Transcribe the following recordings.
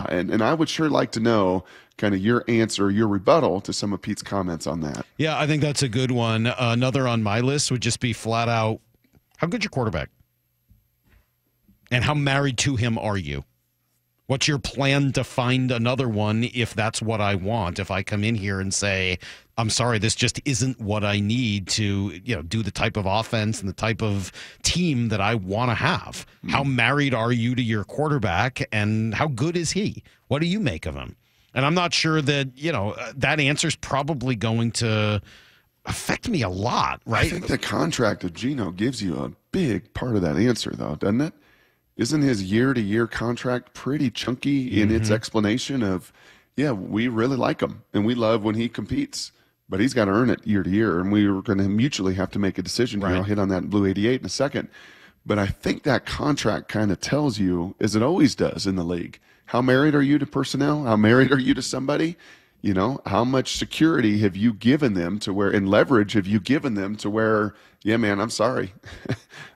and I would sure like to know kind of your answer, your rebuttal to some of Pete's comments on that. Yeah, I think that's a good one. Another on my list would just be flat out, how good's your quarterback? And how married to him are you? What's your plan to find another one if that's what I want? If I come in here and say, I'm sorry, this just isn't what I need to, do the type of offense and the type of team that I want to have. Mm-hmm. How married are you to your quarterback, and how good is he? What do you make of him? And I'm not sure that, that answer's probably going to affect me a lot, right? I think the contract of Geno gives you a big part of that answer, though, doesn't it? Isn't his year-to-year contract pretty chunky in its explanation of, yeah, we really like him and we love when he competes, but he's got to earn it year to year, and we were going to mutually have to make a decision. Right. I'll hit on that Blue 88 in a second. But I think that contract kind of tells you, as it always does in the league, how married are you to personnel? How married are you to somebody? How much security have you given them to where, and leverage have you given them to where, yeah, man, I'm sorry,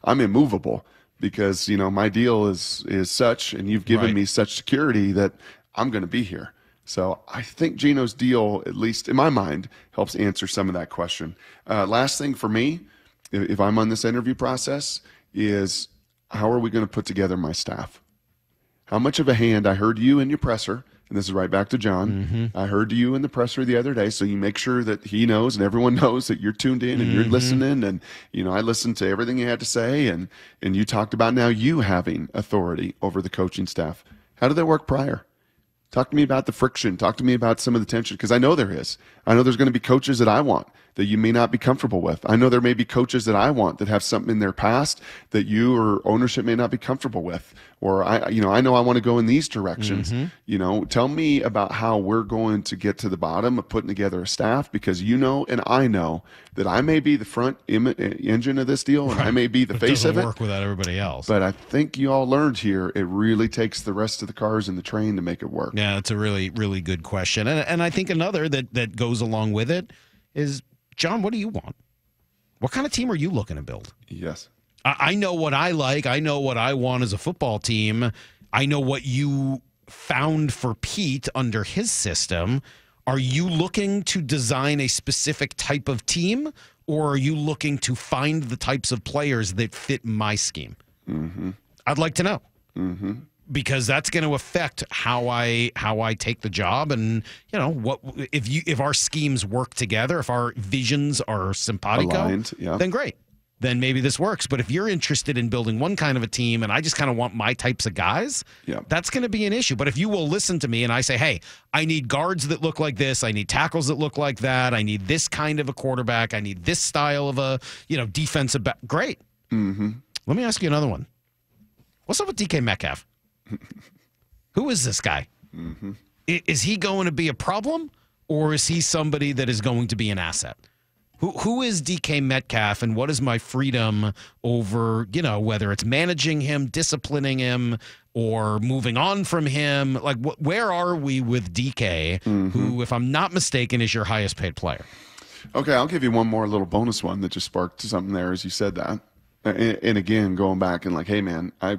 I'm immovable. Because, my deal is such, and you've given me such security that I'm going to be here. So I think Geno's deal, at least in my mind, helps answer some of that question. Last thing for me, if I'm on this interview process, is how are we going to put together my staff? How much of a hand, I heard you in your presser, and this is right back to John. Mm-hmm. I heard you in the presser the other day, so you make sure that he knows and everyone knows that you're tuned in and you're listening. And, I listened to everything you had to say, and you talked about now you having authority over the coaching staff. How did that work prior? Talk to me about the friction. Talk to me about some of the tension, because I know there is. I know there's going to be coaches that I want that you may not be comfortable with. I know there may be coaches that I want that have something in their past that you or ownership may not be comfortable with. Or I know I want to go in these directions. Mm-hmm. Tell me about how we're going to get to the bottom of putting together a staff, because and I know that I may be the front engine of this deal, and I may be the face of it. It doesn't work without everybody else. But I think you all learned here, it really takes the rest of the cars in the train to make it work. Yeah, it's a really, really good question. And I think another that goes along with it is, John, what do you want? What kind of team are you looking to build? Yes. I know what I like. I know what I want as a football team. I know what you found for Pete under his system. Are you looking to design a specific type of team, or are you looking to find the types of players that fit my scheme? Mm-hmm. I'd like to know. Mm-hmm. Because that's going to affect how I take the job, and what if our schemes work together, if our visions are simpatico, aligned, then great. Then maybe this works. But if you're interested in building one kind of a team and I just kind of want my types of guys, that's going to be an issue. But if you will listen to me and I say, hey, I need guards that look like this, I need tackles that look like that, I need this kind of a quarterback, I need this style of a defensive back, great. Mm-hmm. Let me ask you another one. What's up with DK Metcalf? Who is this guy? Mm-hmm. Is he going to be a problem, or is he somebody that is going to be an asset? Who is DK Metcalf, and what is my freedom over, whether it's managing him, disciplining him, or moving on from him? Like, where are we with DK, who, if I'm not mistaken, is your highest paid player? Okay, I'll give you one more little bonus one that just sparked something there as you said that. And again, going back and hey, man, I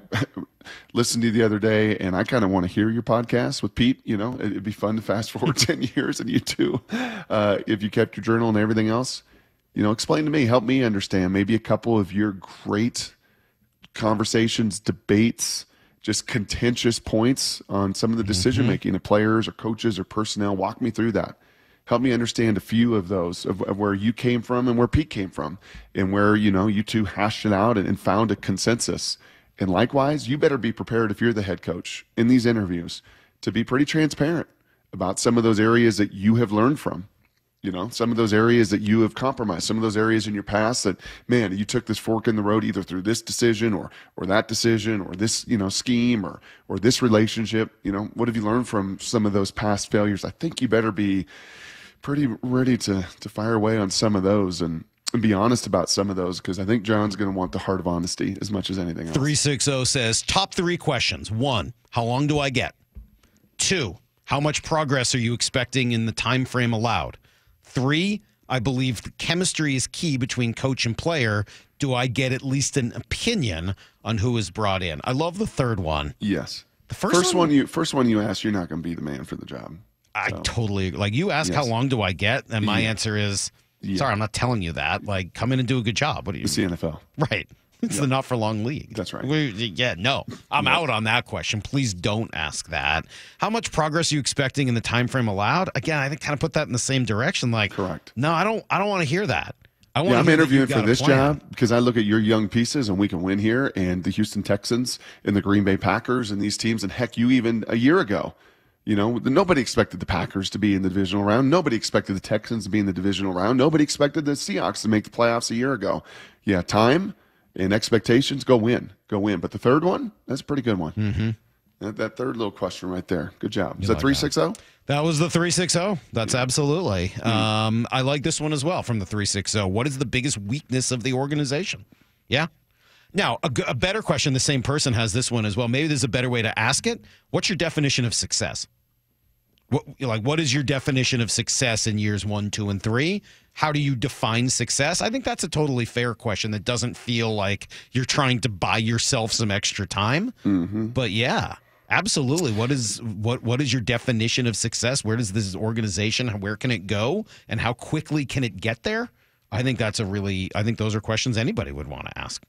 listened to you the other day, and I kind of want to hear your podcast with Pete. It'd be fun to fast forward 10 years and you too, if you kept your journal and everything else. Explain to me, help me understand maybe a couple of your great conversations, debates, just contentious points on some of the decision making of players or coaches or personnel. Walk me through that. Help me understand a few of those, of where you came from and where Pete came from, and where, you two hashed it out and found a consensus. And likewise, you better be prepared, if you're the head coach in these interviews, to be pretty transparent about some of those areas that you have learned from. Some of those areas that you have compromised, some of those areas in your past that, man, you took this fork in the road either through this decision or that decision or this, scheme or this relationship. What have you learned from some of those past failures? I think you better be pretty ready to fire away on some of those and be honest about some of those, because I think John's going to want the heart of honesty as much as anything else. 360 says, top 3 questions. 1, how long do I get? 2, how much progress are you expecting in the time frame allowed? 3, I believe the chemistry is key between coach and player. Do I get at least an opinion on who is brought in? I love the third one. Yes. The first one you ask, you're not going to be the man for the job. I totally like. You ask how long do I get, and my answer is, sorry, I'm not telling you that. Like, come in and do a good job. What do you? It's the NFL, right? It's the not for long league. That's right. No, I'm out on that question. Please don't ask that. How much progress are you expecting in the time frame allowed? Again, I think kind of put that in the same direction. Like, correct. No, I don't want to hear that. I'm interviewing for this job because I look at your young pieces and we can win here, and the Houston Texans and the Green Bay Packers and these teams, and heck, you even a year ago, nobody expected the Packers to be in the divisional round. Nobody expected the Texans to be in the divisional round. Nobody expected the Seahawks to make the playoffs a year ago. Yeah, time and expectations, go win. But the third one, that's a pretty good one. Mm-hmm. That third little question right there. Good job. Is that 360? That was the 360. That's absolutely. I like this one as well from the 360. What is the biggest weakness of the organization? Yeah. Now, a better question, the same person has this one as well. Maybe there's a better way to ask it. What's your definition of success? What is your definition of success in years 1, 2, and 3? How do you define success? I think that's a totally fair question that doesn't feel like you're trying to buy yourself some extra time. Mm-hmm. But yeah. Absolutely. What is your definition of success? Where does this organization, where can it go, and how quickly can it get there? I think those are questions anybody would want to ask.